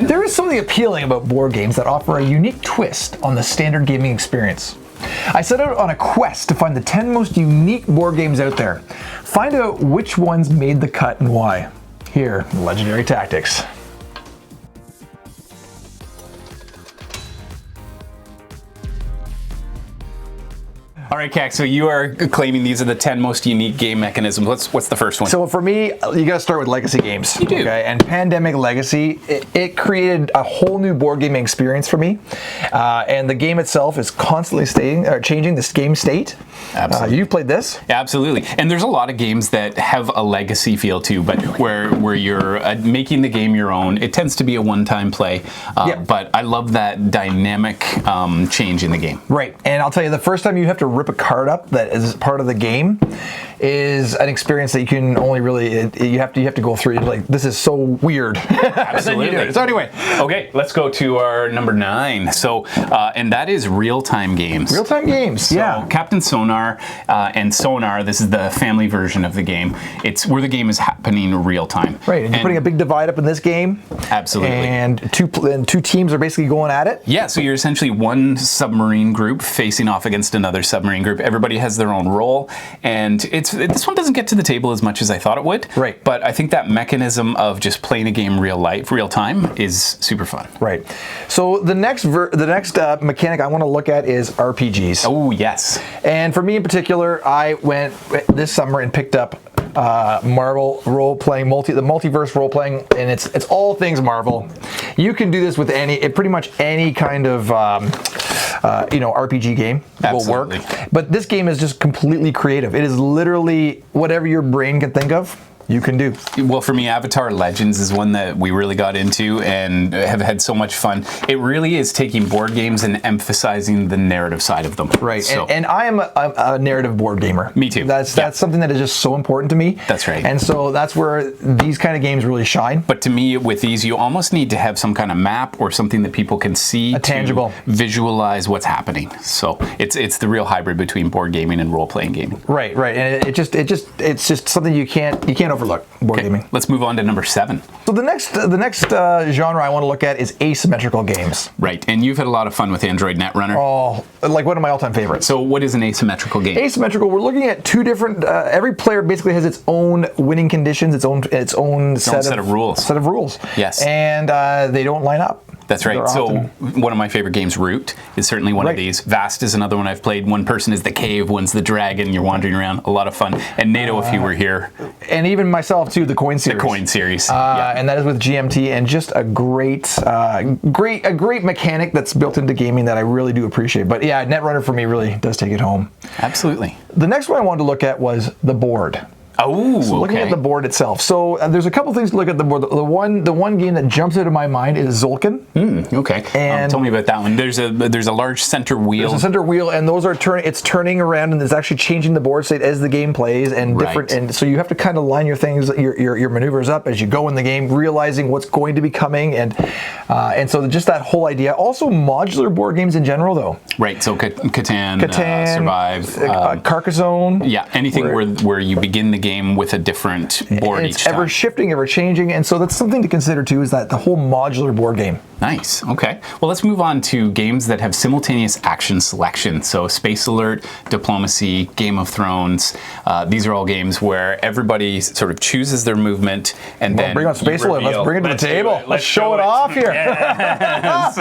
There is something appealing about board games that offer a unique twist on the standard gaming experience. I set out on a quest to find the 10 most unique board games out there. Find out which ones made the cut and why. Here, Legendary Tactics. All right, Kak, so you are claiming these are the 10 most unique game mechanisms. What's the first one? So for me, you got to start with legacy games. You do. Okay? And Pandemic Legacy, it created a whole new board gaming experience for me. And the game itself is constantly changing this game state. Absolutely. You've played this? Absolutely. And there's a lot of games that have a legacy feel too, but where you're making the game your own. It tends to be a one-time play, but I love that dynamic change in the game. Right. And I'll tell you, the first time you have to rip a card up that is part of the game is an experience that you can only really, you have to go through. You're like, this is so weird. Absolutely. So anyway. Okay, let's go to our number 9. So, and that is Realtime Games. Realtime Games, So Captain Sonar and Sonar, this is the family version of the game. It's where the game is happening real time. Right, and you're putting a big divide up in this game. Absolutely. And two teams are basically going at it. Yeah, so you're essentially one submarine group facing off against another submarine group. Everybody has their own role, and this one doesn't get to the table as much as I thought it would. Right. But I think that mechanism of just playing a game real time is super fun. Right. So the next mechanic I want to look at is RPGs. Oh yes. And for me in particular, I went this summer and picked up Marvel role-playing, the multiverse role-playing, and it's all things Marvel. You can do this with pretty much any kind of RPG game will work. But this game is just completely creative. It is literally whatever your brain can think of, you can do. Well, for me, Avatar Legends is one that we really got into and have had so much fun. It really is taking board games and emphasizing the narrative side of them. Right, so. and I am a narrative board gamer. Me too. That's something that is just so important to me. That's right. And so that's where these kind of games really shine. But to me, with these, you almost need to have some kind of map or something that people can see, tangible, to visualize what's happening. So it's the real hybrid between board gaming and role-playing gaming. Right, and it's just something you can't overlook. Board gaming. Let's move on to number 7. So the next genre I want to look at is asymmetrical games. Right, and you've had a lot of fun with Android Netrunner. Oh, like one of my all-time favorites. So what is an asymmetrical game? Asymmetrical, we're looking at two different. Every player basically has its own winning conditions, its own set of rules. Yes, and they don't line up. That's right. So one of my favorite games, Root, is certainly one of these. Vast is another one I've played. One person is the cave, one's the dragon. You're wandering around. A lot of fun. And NATO, if you were here. And even myself, too, the coin series. The coin series. And that is with GMT, and just a great mechanic that's built into gaming that I really do appreciate. But yeah, Netrunner for me really does take it home. Absolutely. The next one I wanted to look at was the board. Oh, so looking at the board itself. So there's a couple things to look at the board. The one game that jumps out of my mind is Zolkin. Okay. And tell me about that one. There's a large center wheel. There's a center wheel, and those are turning around, and it's actually changing the board state as the game plays, and different. And so you have to kind of line your maneuvers up as you go in the game, realizing what's going to be coming, and so just that whole idea. Also, modular board games in general, though. Right. So Catan, Survive, Carcassonne. Yeah. Anything where you begin the game with a different board each time. It's ever shifting, ever changing, and so that's something to consider too, is that the whole modular board game. Nice. Okay. Well, let's move on to games that have simultaneous action selection. So Space Alert, Diplomacy, Game of Thrones. These are all games where everybody sort of chooses their movement, and then bring on Space Alert. Let's bring it to the table. Let's show it off here. Yes.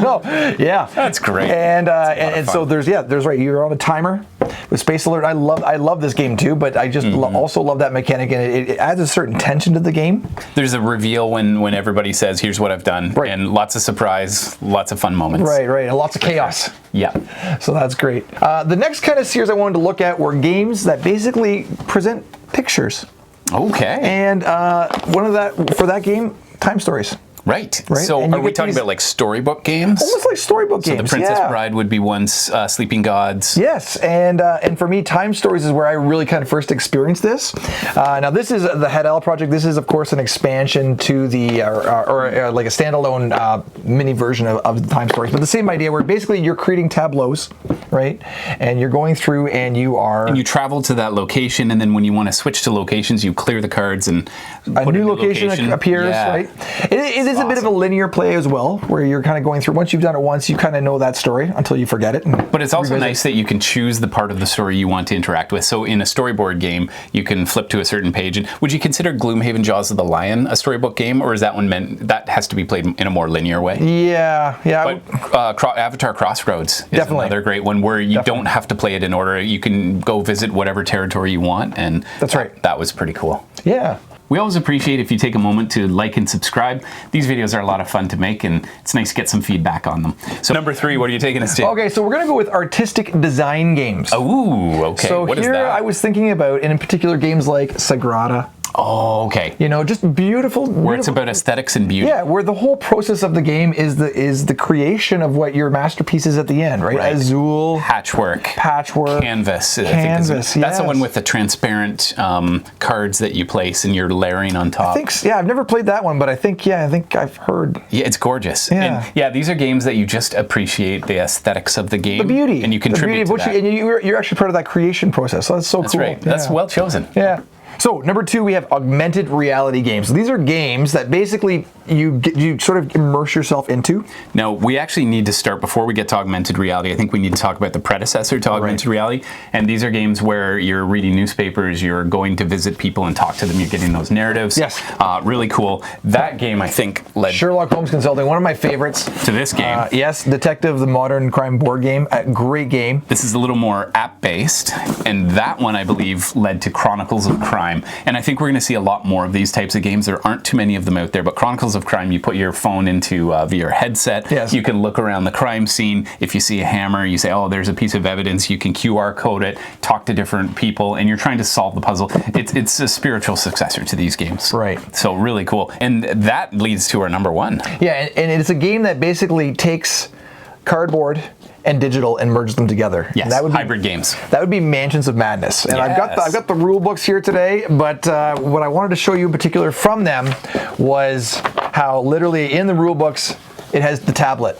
So yeah, that's great. And so there's right. You're on a timer with Space Alert. I love this game too, but I just also love that mechanic, and it adds a certain tension to the game. There's a reveal when everybody says, "Here's what I've done," and lots of surprise, lots of fun moments. Right, and lots of chaos. Yeah. So that's great. The next kind of series I wanted to look at were games that basically present pictures. Okay. And for that game, Time Stories. Right. So are we talking about like storybook games? Almost like storybook games. So the Princess Bride would be one, Sleeping Gods. Yes, and for me, Time Stories is where I really kind of first experienced this. Now this is the Hadel project. This is of course an expansion to the or like a standalone mini version of the Time Stories, but the same idea where basically you're creating tableaus, right? And you're going through and you travel to that location, and then when you want to switch to locations, you clear the cards and a new location appears, right? it is a bit of a linear play as well, where you're kind of going through. Once you've done it once, you kind of know that story until you forget it. But it's also nice that you can choose the part of the story you want to interact with. So in a storyboard game, you can flip to a certain page. And would you consider Gloomhaven Jaws of the Lion a storybook game, or is that one that has to be played in a more linear way? Yeah. But Avatar Crossroads is another great one where you don't have to play it in order. You can go visit whatever territory you want, and that's right. That was pretty cool. Yeah. We always appreciate if you take a moment to like and subscribe. These videos are a lot of fun to make, and it's nice to get some feedback on them. So number 3, what are you taking us to? Okay, so we're going to go with artistic design games. Ooh, okay. So what here is that? I was thinking about, and in particular, games like Sagrada. Oh, okay. You know, just beautiful. Where it's about aesthetics and beauty. Yeah, where the whole process of the game is the creation of what your masterpiece is at the end, right? Azul, patchwork, canvas. Canvas. That's the one with the transparent cards that you place and you're layering on top. I think. Yeah, I've never played that one, but I think I've heard. Yeah, it's gorgeous. Yeah. And yeah, these are games that you just appreciate the aesthetics of the game, the beauty, and you contribute to that. And you're actually part of that creation process. So that's so That's cool. Right. That's well chosen. Yeah. So number 2, we have augmented reality games. So these are games that basically you sort of immerse yourself into. Now, we actually need to start, before we get to augmented reality, I think we need to talk about the predecessor to augmented reality. And these are games where you're reading newspapers, you're going to visit people and talk to them, you're getting those narratives. Yes. Really cool. That game, I think, led Sherlock Holmes Consulting, one of my favorites. To this game. Yes, Detective, the modern crime board game. Great game. This is a little more app-based, and that one, I believe, led to Chronicles of Crime. And I think we're going to see a lot more of these types of games. There aren't too many of them out there, but Chronicles of Crime, you put your phone into via headset. Yes. You can look around the crime scene. If you see a hammer, you say, oh, there's a piece of evidence. You can QR code it, talk to different people, and you're trying to solve the puzzle. It's a spiritual successor to these games. Right. So really cool. And that leads to our number 1. Yeah, and it's a game that basically takes cardboard and digital and merge them together. Yes, that would be, hybrid games. That would be Mansions of Madness. And yes. I've got the rule books here today, but what I wanted to show you in particular from them was how literally in the rule books it has the tablet.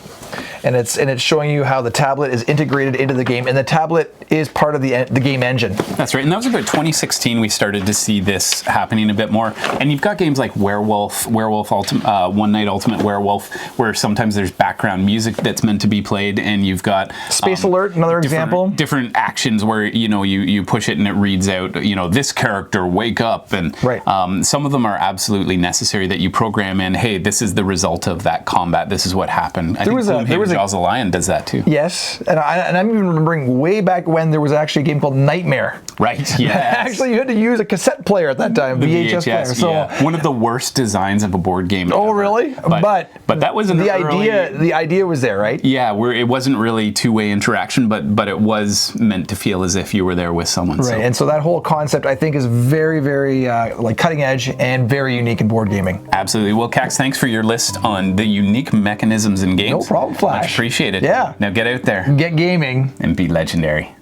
And it's showing you how the tablet is integrated into the game, and the tablet is part of the game engine. That's right, and that was about 2016 we started to see this happening a bit more. And you've got games like Werewolf One Night Ultimate Werewolf, where sometimes there's background music that's meant to be played, and you've got Space Alert, another example. Different actions where you push it and it reads out this character, wake up, and right. Some of them are absolutely necessary that you program in. Hey, this is the result of that combat. This is what happened. I think Jaws of the Lion does that too. Yes, and I'm even remembering way back when there was actually a game called Nightmare. Right. Yeah. Actually, you had to use a cassette player at that time, VHS player. So one of the worst designs of a board game. Oh, ever. Really? But that was the idea. The idea was there, right? Yeah, where it wasn't really two-way interaction, but it was meant to feel as if you were there with someone. Right. So. And so that whole concept, I think, is very, very like cutting edge and very unique in board gaming. Absolutely. Well, Cax, thanks for your list on the unique mechanisms in games. No problem, Flash. Much appreciated. Yeah. Now get out there. Get gaming. And be legendary.